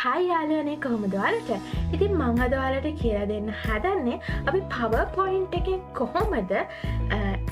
හයි යාළුවනේ කොහොමද ඔයාලට? ඉතින් මම අද ඔයාලට කියලා දෙන්න හදන්නේ අපි PowerPoint එකෙන් කොහොමද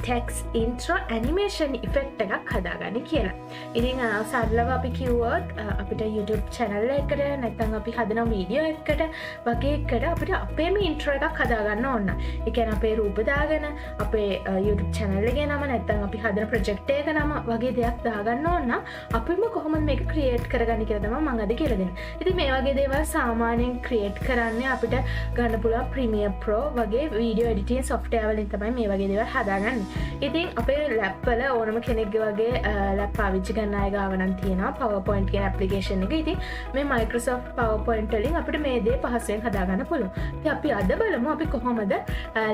text intro animation effect එකක් හදාගන්නේ කියලා. ඉතින් සරලව අපි කිව්වොත් අපිට YouTube channel එකකට නැත්නම් අපි හදන වීඩියෝ එකකට වගේ එකට අපිට අපේම intro එකක් හදාගන්න ඕන. ඒ කියන්නේ අපේ රූප දාගෙන අපේ YouTube channel එකේ නම නැත්නම් අපි හදන project එක නම වගේ දෙයක් දාගන්න ඕන නම් අපිම කොහොමද මේක create කරගන්නේ කියලා තමයි මම අද කියලා දෙන්නේ. ඉතින් මේ වගේ දේවල් සාමාන්‍යයෙන් ක්‍රියේට් කරන්න අපිට ගන්න පුළුවන් Premiere Pro වගේ වීඩියෝ එඩිටින් software වලින් තමයි මේ වගේ දේවල් හදාගන්නේ. ඉතින් අපේ lap වල ඕනම කෙනෙක්ගේ වගේ lap පාවිච්චි කරන අය ගාව නම් තියෙනවා PowerPoint කියන application එක. ඉතින් මේ Microsoft PowerPoint වලින් අපිට මේ දේ පහසුවෙන් හදාගන්න පුළුවන්. ඉතින් අපි අද බලමු අපි කොහොමද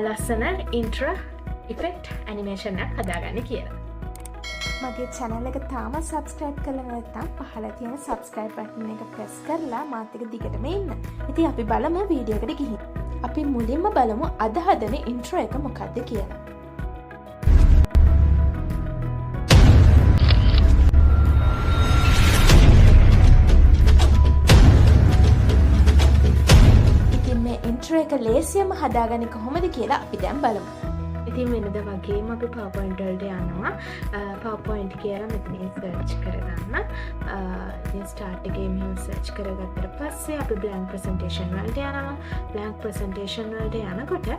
ලස්සන intro effect animation එකක් හදාගන්නේ කියලා. මගේ channel එක තාම subscribe කරලා නැත්නම් පහළ තියෙන subscribe button එක press කරලා මාත් එක්ක දිගටම ඉන්න. ඉතින් අපි බලමු වීඩියෝ එකට ගිහින්. අපි මුලින්ම බලමු අද හදන intro එක මොකක්ද කියලා. ඉතින් මේ intro එක ලේසියෙන්ම හදාගන්නේ කොහොමද කියලා අපි දැන් බලමු. ඉතින් වෙනද වගේම අපි PowerPoint වලට යනවා. PowerPoint කියලා මෙතනින් search කරගන්න. ඉතින් start එකේ මෙහෙම search කරගත්තට පස්සේ අපි blank presentation වලට යනවා. blank presentation වලට යනකොට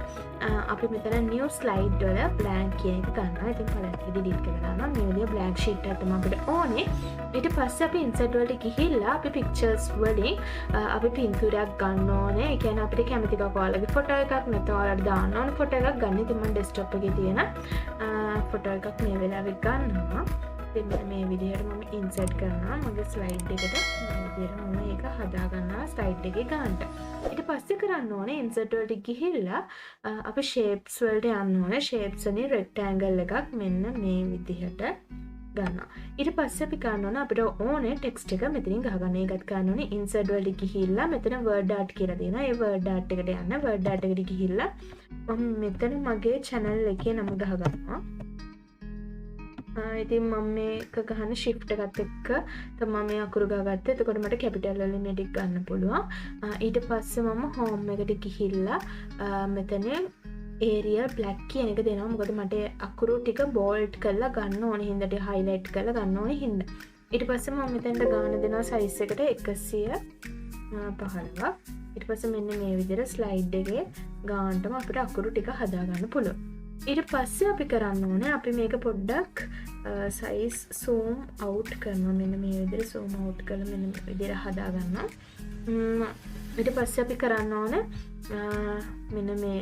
අපි මෙතන new slide වල blank කියන එක ගන්නවා. ඉතින් පළවෙනි delete කරලා දානවා. මේ විදිය blank sheet එකක් තමයි අපිට ඕනේ. ඊට පස්සේ අපි insert වලට ගිහිල්ලා අපි pictures වලින් අපි පින්තූරයක් ගන්න ඕනේ. ඒ කියන්නේ අපිට කැමති කෝලගේ ෆොටෝ එකක් නැත්නම් ඔයාලට දාන්න ඕන ෆොටෝ එකක් ගන්න. ඉතින් මම desktop එකේ තියෙන ෆොටෝ එකක් මේ වෙලාවේ ගන්නවා. ඉතින් මේ විදිහට මම insert කරනවා මගේ slide එකට. මේ විදිහට මම ඒක හදා ගන්නවා slide එකේ ගන්න. ඊට පස්සේ කරන්න ඕනේ insert වලට ගිහිල්ලා අපි shapes වලට යන්න ඕනේ. shapes වලින් rectangle එකක් මෙන්න මේ විදිහට ගන්නවා. ඊට පස්සේ අපි ගන්න ඕනේ අපිට ඕනේ text එක මෙතනින් ගහගන්න. ඒකත් ගන්න ඕනේ insert වලට ගිහිල්ලා මෙතන word art කියලා තියෙනවා. ඒ word art එකට යන්න. word art එකට ගිහිල්ලා මම මෙතන මගේ channel එකේ නම ගහගන්නවා. ඉතින් මම මේක ගහන shift එකත් එක්ක තමයි මේ අකුරු ගහගත්තේ. එතකොට මට capital වලින් මේ ටික ගන්න පුළුවන්. ඊට පස්සේ මම home එකට ගිහිල්ලා මෙතන Arial black කියන එක දෙනවා. මොකද මට අකුරු ටික bold කරලා ගන්න ඕනේ හින්දා ටික highlight කරලා ගන්න ඕනේ හින්දා. ඊට පස්සේ මම මෙතනට ගාන දෙනවා size එකට 115ක්. ඊට පස්සේ මෙන්න මේ විදිහට slide එකේ ගානටම අපිට අකුරු ටික හදා ගන්න පුළුවන්. ඊට පස්සේ අපි කරන්න ඕනේ අපි මේක පොඩ්ඩක් size zoom out කරනවා. මෙන්න මේ විදිහට zoom out කරලා මෙන්න මේ විදිහට හදා ගන්නවා. ඊට පස්සේ අපි කරන්න ඕනේ මෙන්න මේ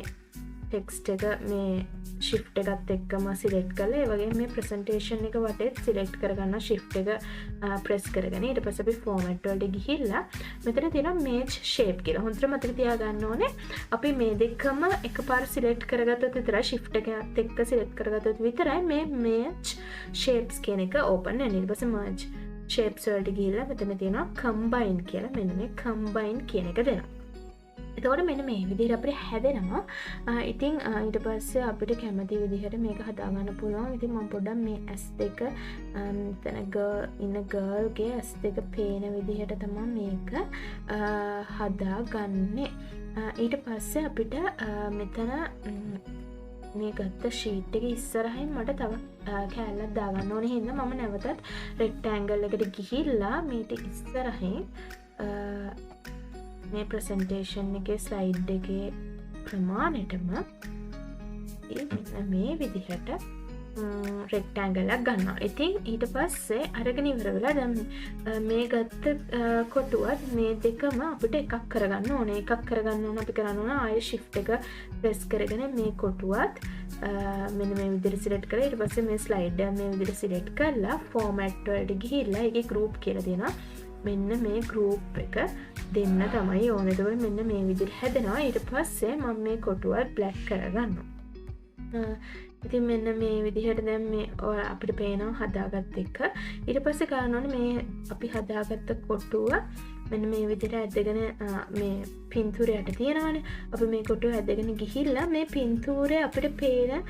text එක මේ shift එකත් එක්කම select කරලා ඒ වගේම මේ presentation එක වටේත් select කරගන්න shift එක press කරගෙන ඊට පස්සේ අපි format වලට ගිහිල්ලා මෙතන තියෙනවා merge shape කියලා. හොඳට මතක තියාගන්න ඕනේ අපි මේ දෙකම එකපාර select කරගත්තොත් විතරයි shift එකත් එක්ක select කරගත්තොත් විතරයි මේ merge shapes කියන එක open වෙන්නේ. ඊට පස්සේ merge shapes වලට ගිහිල්ලා මෙතන තියෙනවා combine කියලා. මෙන්න මේ combine කියන එක දෙනවා. එතකොට මෙන්න මේ විදිහට අපිට හැදෙනවා. ඉතින් ඊට පස්සේ අපිට කැමති විදිහට මේක හදා ගන්න පුළුවන්. ඉතින් මම පොඩ්ඩක් මේ S2 මෙතන girlගේ S2 පේන විදිහට තමයි මේක හදාගන්නේ. ඊට පස්සේ අපිට මෙතන මේ ගත්ත sheet එක ඉස්සරහින් මට තව කැලලක් දාගන්න ඕනේ හින්දා මම නැවතත් rectangle එකට ගිහිල්ලා මේක ඉස්සරහින් මේ presentation එකේ slide එකේ ප්‍රමාණයටම මේ විදිහට rectangle එකක් ගන්නවා. ඉතින් ඊට පස්සේ අරගෙන ඉවර වෙලා දැන් මේ ගත්ත කොටුවත් මේ දෙකම අපිට එකක් කරගන්න ඕනේ. එකක් කරගන්න ඕන අපි කරන්න ඕන ආයෙ shift එක press කරගෙන මේ කොටුවත් මෙන්න මේ විදිහට select කරලා ඊට පස්සේ මේ slide එක මේ විදිහට select කරලා format වලට ගිහිල්ලා ඒකේ group කියලා දෙනවා. මෙන්න මේ group එක දෙන්න තමයි ඕනේ. එතකොට මෙන්න මේ විදිහට හැදෙනවා. ඊට පස්සේ මම මේ කොටුවත් black කරගන්නවා. ඉතින් මෙන්න මේ විදිහට දැන් මේ අපිට පේනවා හදාගත්ත එක. ඊට පස්සේ ගන්න ඕනේ මේ අපි හදාගත්ත කොටුව මෙන්න මේ විදිහට ඇදගෙන මේ පින්තූරයට තියෙනවානේ. අපි මේ කොටුව ඇදගෙන ගිහිල්ලා මේ පින්තූරේ අපිට පේන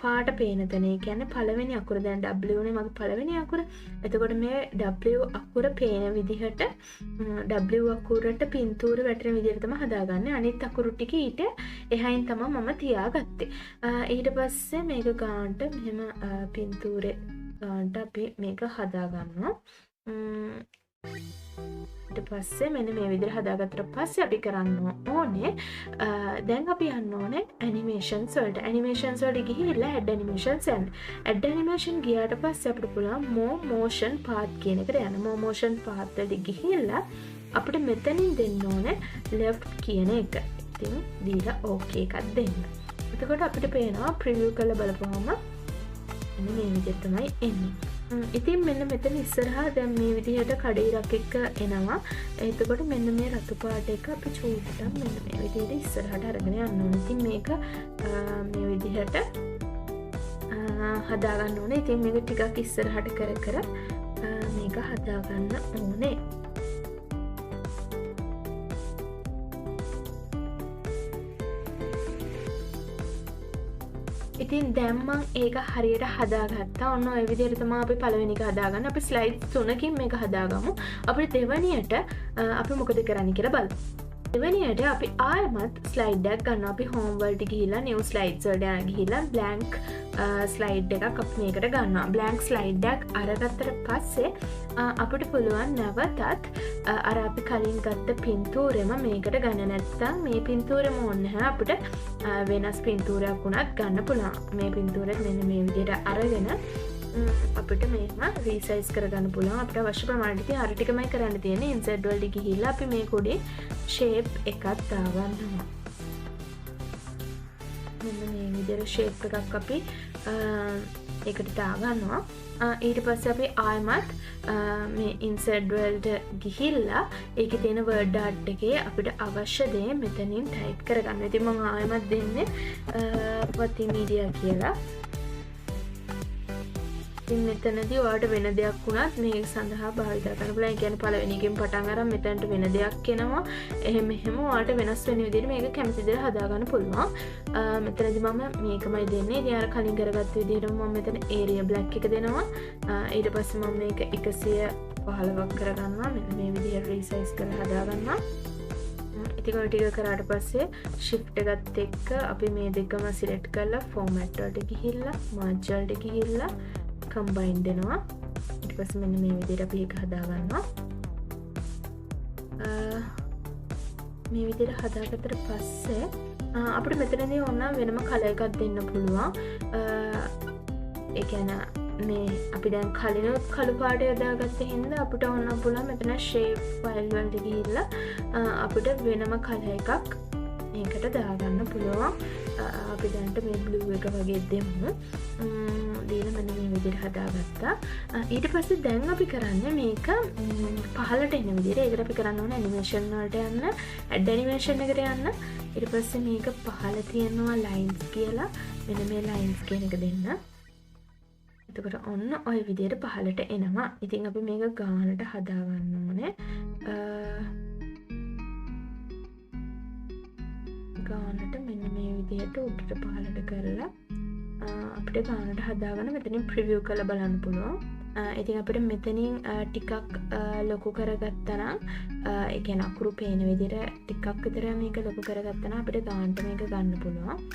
පාට පේන තැන. ඒ කියන්නේ පළවෙනි අකුර දැන් W නේ මගේ පළවෙනි අකුර. එතකොට මේ W අකුර පේන විදිහට W අකුරට පින්තූර වැටෙන විදිහට තමයි හදාගන්නේ. අනිත් අකුරු ටික ඊට එහයින් තමයි මම තියාගත්තේ. ඊට පස්සේ මේක ගානට මෙහෙම පින්තූරේ ගානට අපි මේක හදාගන්නවා. ඊට පස්සේ මෙන්න මේ විදිහට හදාගත්තට පස්සේ අපි කරන්න ඕනේ දැන් අපි යන්න ඕනේ ඇනිමේෂන්ස් වලට. ඇනිමේෂන්ස් වලට ගිහිල්ලා ඇඩ් ඇනිමේෂන්ස් යන්න. ඇඩ් ඇනිමේෂන් ගියාට පස්සේ අපිට පුළුවන් more motion path කියන එකට යන්න. more motion path වලට ගිහිල්ලා අපිට මෙතනින් දෙන්න ඕනේ left කියන එක. ඉතින් දීලා okay එකක් දෙන්න. එතකොට අපිට පේනවා preview කරලා බලපුවම මෙන්න මේ විදිහට තමයි එන්නේ. ඉතින් මෙන්න මෙතන ඉස්සරහා දැන් මේ විදිහට කඩේරක් එක්ක එනවා. එතකොට මෙන්න මේ රතු පාට එක අපි චූට්ටක් මෙන්න මේ විදිහට ඉස්සරහට අරගෙන යන්න ඕනේ. ඉතින් මේක මේ විදිහට හදා ගන්න ඕනේ. ඉතින් මේක ටිකක් ඉස්සරහට කර මේක හදා ගන්න ඕනේ. ඉතින් දැන් මම ඒක හරියට හදාගත්තා. ඔන්න ඔය විදිහට තමයි අපි පළවෙනි එක හදාගන්නේ. අපි ස්ලයිඩ්ස් 3කින් මේක හදාගමු. අපිට දෙවෙනියට අපි මොකද කරන්න කියලා බලමු. දෙවෙනියට අපි ආයමත් ස්ලයිඩ් එකක් ගන්නවා. අපි හෝම් වලට ගිහිල්ලා new slides වලට යන ගිහිල්ලා blank ස්ලයිඩ් එකක් අපි මේකට ගන්නවා. blank ස්ලයිඩ් එකක් අරගත්තට පස්සේ අපිට පුළුවන් නැවතත් අර අපි කලින් ගත්ත පින්තූරෙම මේකට ගන්න. නැත්නම් මේ පින්තූරෙම ඕනේ නැහැ. අපිට වෙනස් පින්තූරයක් වුණත් ගන්න පුළුවන්. මේ පින්තූරෙත් මෙන්න මේ විදිහට අරගෙන අපිට මේක රීසයිස් කරගන්න පුළුවන්. අපිට අවශ්‍ය ප්‍රමාණයට ඉතින් අර ටිකමයි කරන්න තියෙන්නේ. ඉන්සර්ට් වලට ගිහිල්ලා අපි මේ කොටේ ෂේප් එකක් දාගන්නවා. මෙන්න මේ විදිහට ෂේප් එකක් අපි ඒකට දාගන්නවා. ඊට පස්සේ අපි ආයමත් මේ ඉන්සර්ට් වලට ගිහිල්ලා ඒකේ තියෙන වර්ඩ් ආර්ට් එකේ අපිට අවශ්‍ය දේ මෙතනින් ටයිප් කරගන්න. ඉතින් මම ආයමත් දෙන්නේ වති මීඩියා කියලා. ඉතින් මෙතනදී ඔයාලට වෙන දෙයක් වුණත් මේක සඳහා භාවිත කරන්න පුළුවන්. ඒ කියන්නේ පළවෙනි එකෙන් පටන් අරන් මෙතනට වෙන දෙයක් එනවා. එහෙම ඔයාලට වෙනස් වෙන විදිහට මේක කැමති විදිහට හදා ගන්න පුළුවන්. මෙතනදී මම මේකමයි දෙන්නේ. ඉතින් අර කලින් කරගත්ත විදිහටම මම මෙතන ඒරියා බ්ලැක් එක දෙනවා. ඊට පස්සේ මම මේක 115ක් කරගන්නවා. මෙන්න මේ විදිහට රීසයිස් කරලා හදා ගන්නවා. ඉතින් ඔය ටික කරාට පස්සේ shift එකත් එක්ක අපි මේ දෙකම select කරලා format වලට ගිහිල්ලා merge වලට ගිහිල්ලා combine දෙනවා. ඊට පස්සේ මෙන්න මේ විදිහට අපි ඒක හදා ගන්නවා. මේ විදිහට හදාගත්තට පස්සේ අපිට මෙතනදී ඕන වෙනම කලර් එකක් දෙන්න පුළුවන්. ඒ කියන්නේ මේ අපි දැන් කලිනුත් කළු පාට යොදාගත්ත හින්දා අපිට ඕන පුළුවන් මෙතන shape file වලට ගිහිල්ලා අපිට වෙනම කලර් එකක් මේකට දාගන්න පුළුවන්. අපි දැන්ට මේ blue එක වගේ දෙමු. දීලා මෙන්න මේ විදිහට හදාගත්තා. ඊට පස්සේ දැන් අපි කරන්නේ මේක පහළට එන විදිහට. ඒකට අපි කරන්න ඕනේ ඇනිමේෂන් වලට යන්න, ඇඩ් ඇනිමේෂන් එකට යන්න. ඊට පස්සේ මේක පහළ තියෙනවා lines කියලා. මෙන්න මේ lines කියන එක දෙන්න. එතකොට ඔන්න ඔය විදිහට පහළට එනවා. ඉතින් අපි මේක ගානට හදා ගන්න ඕනේ. ගානට මෙන්න මේ විදිහට උඩට පහළට කරලා අපිට ගානට හදාගන්න මෙතනින් ප්‍රිවිව් කරලා බලන්න පුළුවන්. ඉතින් අපිට මෙතනින් ටිකක් ලොකු කරගත්තා නම් ඒ කියන්නේ අකුරු පේන විදිහට ටිකක් විතර මේක ලොකු කරගත්තා නම් අපිට ගානට මේක ගන්න පුළුවන්.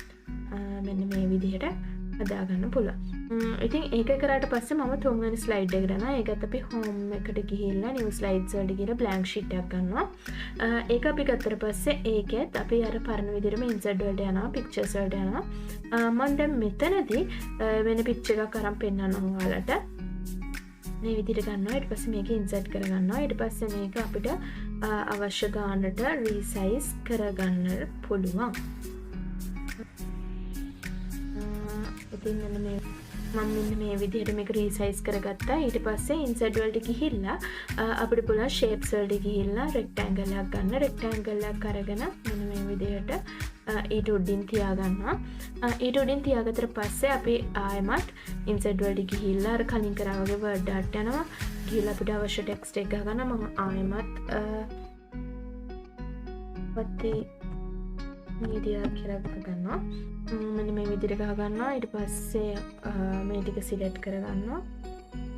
මෙන්න මේ විදිහට හදා ගන්න පුළුවන්. ඉතින් ඒක කරාට පස්සේ මම තුන්වෙනි ස්ලයිඩ් එකට යනවා. ඒකත් අපි හෝම් එකට ගිහිල්ලා new slides වලට ගිහලා blank sheet එකක් ගන්නවා. ඒක අපි ගත්තට පස්සේ ඒකෙත් අපි අර පරණ විදිහටම insert වලට යනවා, pictures වලට යනවා. මම දැන් මෙතනදී වෙන picture එකක් අරන් පෙන්නනවා ඔයාලට. මේ විදිහට ගන්නවා. ඊට පස්සේ මේක insert කරගන්නවා. ඊට පස්සේ මේක අපිට අවශ්‍ය ගානට resize කරගන්න පුළුවන්. ඉතින් මෙන්න මේ විදිහට මේක රීසයිස් කරගත්තා. ඊට පස්සේ ඉන්සර්ට් වලට ගිහිල්ලා අපිට පුළුවන් ෂේප්ස් වලට ගිහිල්ලා රෙක්ටැන්ගල් එකක් ගන්න. රෙක්ටැන්ගල් එකක් අරගෙන මෙන්න මේ විදිහට ඊට උඩින් තියාගන්නවා. ඊට උඩින් තියාගත්තට පස්සේ අපි ආයෙමත් ඉන්සර්ට් වලට ගිහිල්ලා අර කලින් කරා වගේ වර්ඩ් ආර්ට් යනවා. ගිහිල්ලා අපිට අවශ්‍ය ටෙක්ස්ට් එක ගන්න. මම ආයෙමත් Wathi media කියලා ගන්නවා. මෙන්න මේ විදිහට ගහ ගන්නවා. ඊට පස්සේ මේ ටික සිලෙක්ට් කර ගන්නවා.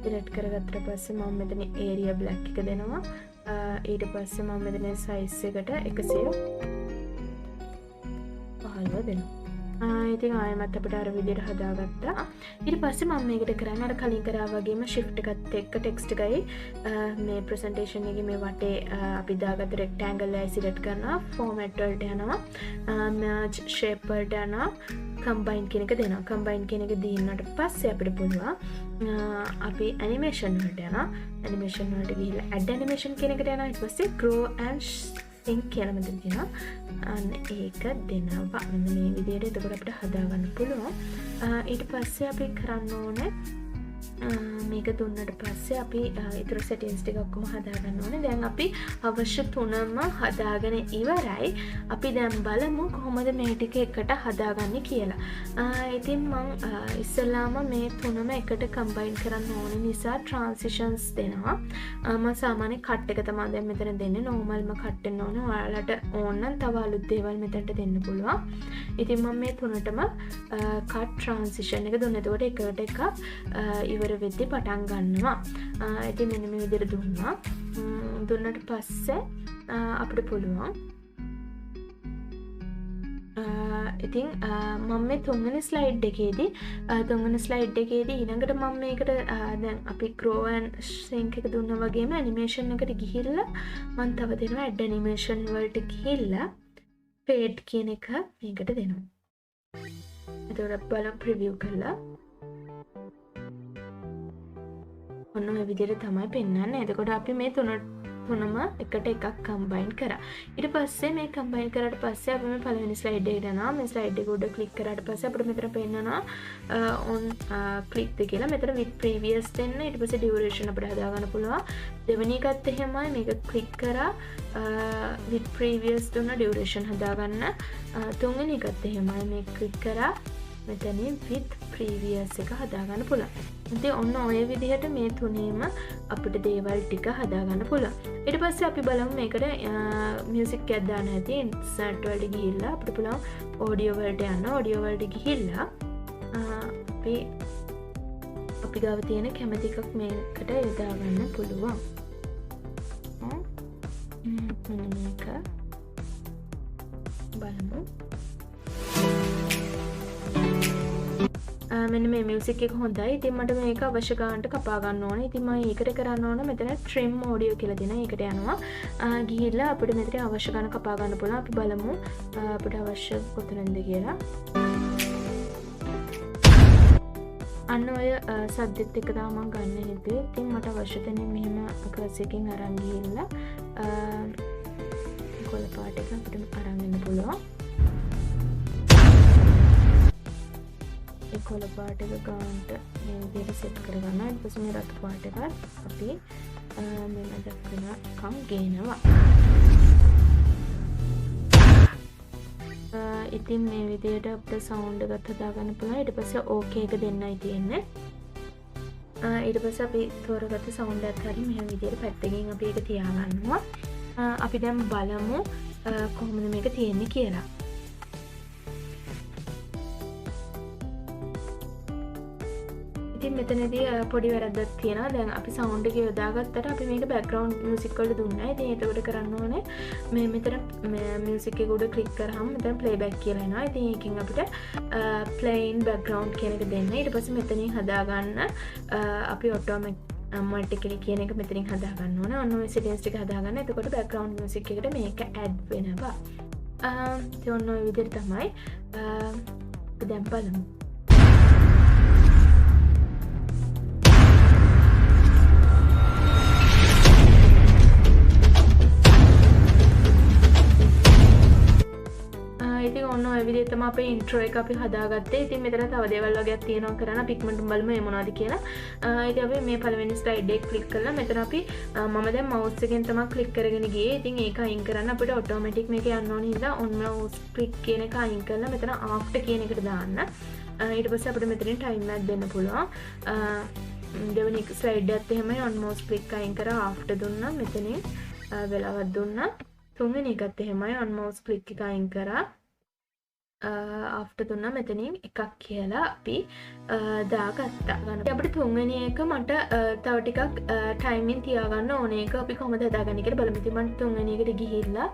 සිලෙක්ට් කරගත්තට පස්සේ මම මෙතන area black එක දෙනවා. ඊට පස්සේ මම මෙතන size එකට 115 දෙනවා. ඉතින් ආයෙමත් අපිට අර විදිහට හදාගත්තා. ඊට පස්සේ මම මේකට කරන්නේ අර කලින් කරා වගේම shift එකත් එක්ක text එකයි මේ presentation එකේ මේ වටේ අපි දාගත්ත rectangle එකයි select කරනවා. format වලට යනවා. merge shape වලට යනවා. combine කියන එක දෙනවා. combine කියන එක දීනට පස්සේ අපිට පුළුවන් අපි animation වලට යනවා. animation වලට ගිහිල්ලා add animation කියන එකට යනවා. ඊට පස්සේ grow and sink කියලා මෙතන තියෙනවා. අන්න ඒක දෙනවා. මෙන්න මේ විදිහට එතකොට අපිට හදාගන්න පුළුවන්. ඊට පස්සේ අපි කරන්න ඕනේ මේක දුන්නට පස්සේ අපි ඊතර settings ටික ඔක්කොම හදාගන්න ඕනේ. දැන් අපි අවශ්‍ය තුනම හදාගෙන ඉවරයි. අපි දැන් බලමු කොහොමද මේ ටික එකට හදාගන්නේ කියලා. ඉතින් මම ඉස්සෙල්ලාම මේ තුනම එකට combine කරන්න ඕන නිසා transitions දෙනවා. මම සාමාන්‍ය cut එක තමයි දැන් මෙතන දෙන්නේ. normalම cut වෙන්න ඕනේ. ඔයාලට ඕන නම් තව අලුත් දේවල් මෙතනට දෙන්න පුළුවන්. ඉතින් මම මේ තුනටම cut transition එක දුන්නා. එතකොට එකට එකක් ඉවර වෙද්දි පටන් ගන්නවා. ඉතින් මෙන්න මේ විදිහට දුන්නා. දුන්නට පස්සේ අපිට පුළුවන් ඉතින් මම මේ තුන්වෙනි ස්ලයිඩ් එකේදී ඊළඟට මම මේකට දැන් අපි grow and sink එක දුන්නා වගේම animation එකට ගිහිල්ලා මම තව දෙනවා add animation වලට ගිහිල්ලා fade කියන එක මේකට දෙනවා. එතකොට බලමු preview කරලා ඔන්න ඔය විදිහට තමයි පෙන්වන්නේ. එතකොට අපි මේ තුනම එකට එකක් combine කරා. ඊට පස්සේ මේ combine කරාට පස්සේ අපි මේ පළවෙනි slide එකට යනවා. මේ slide එක උඩ click කරාට පස්සේ අපිට මෙතන පෙන්නනවා on click ද කියලා. මෙතන with previous දෙන්න. ඊට පස්සේ duration අපිට හදාගන්න පුළුවන්. දෙවෙනි එකත් එහෙමයි. මේක click කරා with previous දුන්න duration හදාගන්න. තුන්වෙනි එකත් එහෙමයි. මේක click කරා මෙතනින් with previous එක හදාගන්න පුළුවන්. ඉතින් ඔන්න ඔය විදිහට මේ තුනේම අපිට දේවල් ටික හදාගන්න පුළුවන්. ඊට පස්සේ අපි බලමු මේකට මියුසික් එකක් දාන්න ඇති. ඉන්සර්ට් වලට ගිහිල්ලා අපිට පුළුවන් ඔඩියෝ වලට යන්න. ඔඩියෝ වලට ගිහිල්ලා අපි ගාව තියෙන කැමති එකක් මේකට යොදා ගන්න පුළුවන්. මේක බලමු. මෙන්න මේ මියුසික් එක හොඳයි. ඉතින් මට මේක අවශ්‍ය ගන්නට කපා ගන්න ඕනේ. ඉතින් මම ඒකට කරන්න ඕන මෙතන trim audio කියලා දෙනවා. ඒකට යනවා. ගිහිල්ලා අපිට මෙතන අවශ්‍ය ගන්න කපා ගන්න පුළුවන්. අපි බලමු අපිට අවශ්‍ය කොතනද කියලා. අන්න ඔය සබ්ජෙක්ට් එක තමයි මම ගන්න හිතුවේ. ඉතින් මට අවශ්‍ය තැනින් මෙහෙම කර්ස් එකකින් අරන් ගිහිල්ලා කොළ පාට එක අපිට අරන් එන්න පුළුවන්. කොළ පාට එක ගන්නට මේ විදිහට සෙට් කරගන්නවා. ඊට පස්සේ මේ රතු පාට එකත් අපි මෙන්න දක්වනකම් ගේනවා. ඉතින් මේ විදිහට අපිට සවුන්ඩ් එකත් හදාගන්න පුළුවන්. ඊට පස්සේ ඕකේ එක දෙන්නයි තියෙන්නේ. ඊට පස්සේ අපි තෝරගත්ත සවුන්ඩ් එකත් හරිය මෙහෙම විදිහට පැත්තකින් අපි ඒක තියාගන්නවා. අපි දැන් බලමු කොහොමද මේක තියෙන්නේ කියලා. ඉතින් මෙතනදී පොඩි වැරද්දක් තියෙනවා. දැන් අපි සවුන්ඩ් එක යොදාගත්තට අපි මේක බෑග්ග්‍රවුන්ඩ් මියුසික් වලට දුන්නා. ඉතින් ඒකට කරන්න ඕනේ මේ මෙතන මියුසික් එක උඩ ක්ලික් කරාම මෙතන ප්ලේබැක් කියලා එනවා. ඉතින් ඒකෙන් අපිට ප්ලේයින් බෑග්ග්‍රවුන්ඩ් කියන එක දෙන්න. ඊට පස්සේ මෙතනින් හදාගන්න අපි ඔටෝමැටිකලි කියන එක මෙතනින් හදාගන්න ඕනේ. ඔන්න ඔය සෙටින්ග්ස් ටික හදාගන්න. එතකොට බෑග්ග්‍රවුන්ඩ් මියුසික් එකට මේක ඇඩ් වෙනවා. ඉතින් ඔන්න ඔය විදිහට තමයි දැන් බලමු. ඉතින් ඔන්න ඔය විදිහට තමයි අපේ ඉන්ට්‍රෝ එක අපි හදාගත්තේ. ඉතින් මෙතන තව දේවල් වගේක් තියෙනවා කරන්න. අපි ඉක්මනට බලමු මේ මොනවද කියලා. ඉතින් අපි මේ පළවෙනි ස්ලයිඩ් එක ක්ලික් කරලා මෙතන අපි මම දැන් මවුස් එකෙන් තමයි ක්ලික් කරගෙන ගියේ. ඉතින් ඒක අයින් කරන්න අපිට ඔටෝමැටික් මේක යන්න ඕන හින්දා on mouse click කියන එක අයින් කරලා මෙතන after කියන එකට දාන්න. ඊට පස්සේ අපිට මෙතනින් time එකක් දෙන්න පුළුවන්. දෙවෙනි ස්ලයිඩ් එකත් එහෙමයි on mouse click අයින් කරා after දුන්නා. මෙතනින් වෙලාවක් දුන්නා. තුන්වෙනි එකත් එහෙමයි on mouse click එක අයින් කරා. after දුන්නා මෙතනින් එකක් කියලා අපි දාගත්තා. ගන්න. අපිට තුන්වෙනි එක මට තව ටිකක් ටයිමින් තියාගන්න ඕනේ. ඒක අපි කොහොමද හදාගන්නේ කියලා බලමු. ඉතින් මම තුන්වෙනි එකට ගිහිල්ලා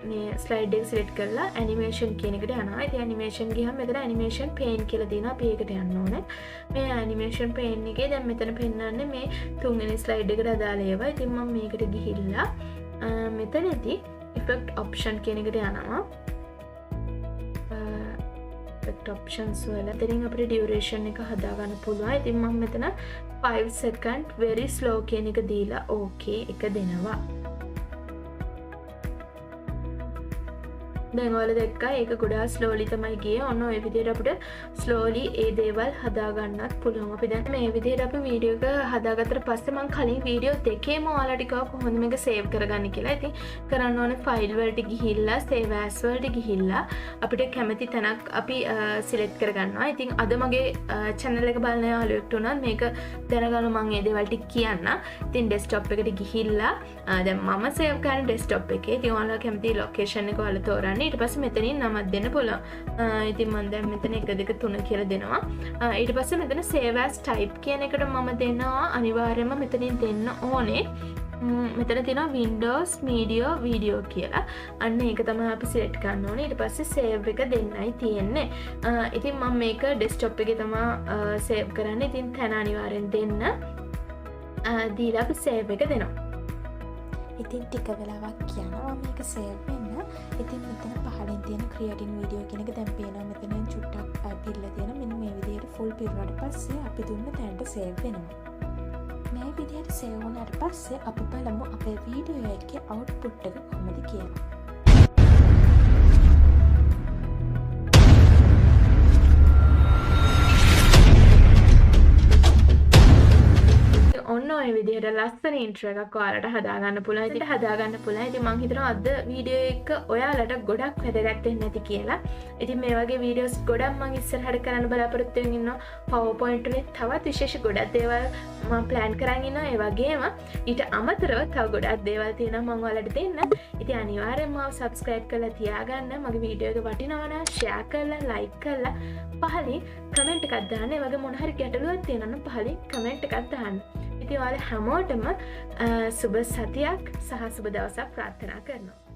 මේ ස්ලයිඩ් එක සිලෙක්ට් කරලා ඇනිමේෂන් කියන එකට යනවා. ඉතින් ඇනිමේෂන් ගියහම මෙතන ඇනිමේෂන් පේන් කියලා තියෙනවා. අපි ඒකට යන්න ඕනේ. මේ ඇනිමේෂන් පේන් එකේ දැන් මෙතන පෙන්නන්නේ මේ තුන්වෙනි ස්ලයිඩ් එකට අදාළ ඒවා. ඉතින් මම මේකට ගිහිල්ලා මෙතනදී effect option කියන එකට යනවා. options වල ඉතින් අපිට duration එක හදාගන්න පුළුවන්. ඉතින් මම මෙතන 5 second very slow කියන එක දීලා okay එක දෙනවා. දැන් ඔයාලා දැක්කා ඒක ගොඩාක් slowly තමයි ගියේ. ඔන්න ඔය විදිහට අපිට slowly ඒ දේවල් හදාගන්නත් පුළුවන්. අපි දැන් මේ විදිහට අපි වීඩියෝ එක හදාගත්තට පස්සේ මම කලින් වීඩියෝ දෙකේම ඔයාලට කිව්වා කොහොමද මේක save කරගන්න කියලා. ඉතින් කරන්න ඕනේ file වලට ගිහිල්ලා save as වලට ගිහිල්ලා අපිට කැමති තැනක් අපි select කරගන්නවා. ඉතින් අද මගේ channel එක බලන යාළුවෙක්ට උනත් මේක දැනගන්න මම මේ දේවල් ටික කියන්න. ඉතින් desktop එකට ගිහිල්ලා දැන් මම save කරන desktop එකේ ඉතින් ඔයාලා කැමති location එක ඔයාලා තෝරන්න. ඊට පස්සේ මෙතනින් නමක් දෙන්න පුළුවන්. ඉතින් මම දැන් මෙතන 1 2 3 කියලා දෙනවා. ඊට පස්සේ මෙතන save as type කියන එකට මම දෙනවා අනිවාර්යයෙන්ම මෙතනින් දෙන්න ඕනේ. මෙතන තියෙනවා Windows Media Video කියලා. අන්න ඒක තමයි අපි select කරන්න ඕනේ. ඊට පස්සේ save එක දෙන්නයි තියෙන්නේ. ඉතින් මම මේක desktop එකේ තමයි save කරන්නේ. ඉතින් තැන අනිවාර්යෙන් දෙන්න. දීලා අපි save එක දෙනවා. ඉතින් ටික වෙලාවක් යනවා මේක save වෙන්න. ඉතින් මෙතන පහළින් තියෙන creating video කියන එක දැන් පේනවා. මෙතනින් චුට්ටක් පිරලා තියෙනවා. මෙන්න මේ විදිහට full පිරුණාට පස්සේ අපි දුන්න තැනට save වෙනවා. මේ විදිහට save වුණාට පස්සේ අපි බලමු අපේ වීඩියෝ එකේ output එක කොහොමද කියලා. ඔන්න ඔය විදිහට ලස්සන intro එකක් ඔයාලට හදාගන්න පුළුවන්. ඉතින් හදාගන්න පුළුවන්. ඉතින් මම හිතනවා අද වීඩියෝ එක ඔයාලට ගොඩක් වැදගත් වෙන්න ඇති කියලා. ඉතින් මේ වගේ වීඩියෝස් ගොඩක් මම ඉස්සරහට කරන්න බලාපොරොත්තු වෙමින් ඉන්නවා. PowerPoint වලින් තවත් විශේෂ ගොඩක් දේවල් මම plan කරන් ඉන්නවා. ඒ වගේම ඊට අමතරව තව ගොඩක් දේවල් තියෙනවා මම ඔයාලට දෙන්න. ඉතින් අනිවාර්යෙන්ම මාව subscribe කරලා තියාගන්න. මගේ වීඩියෝ එක වටිනවා නම් share කරලා like කරලා පහලින් comment එකක් දාන්න. ඒ වගේ මොන හරි ගැටලුවක් තියෙනවා නම් පහලින් comment එකක් දාන්න. ඉතින් ඔයාලා හැමෝටම සුබ සතියක් සහ සුබ දවසක් ප්‍රාර්ථනා කරනවා.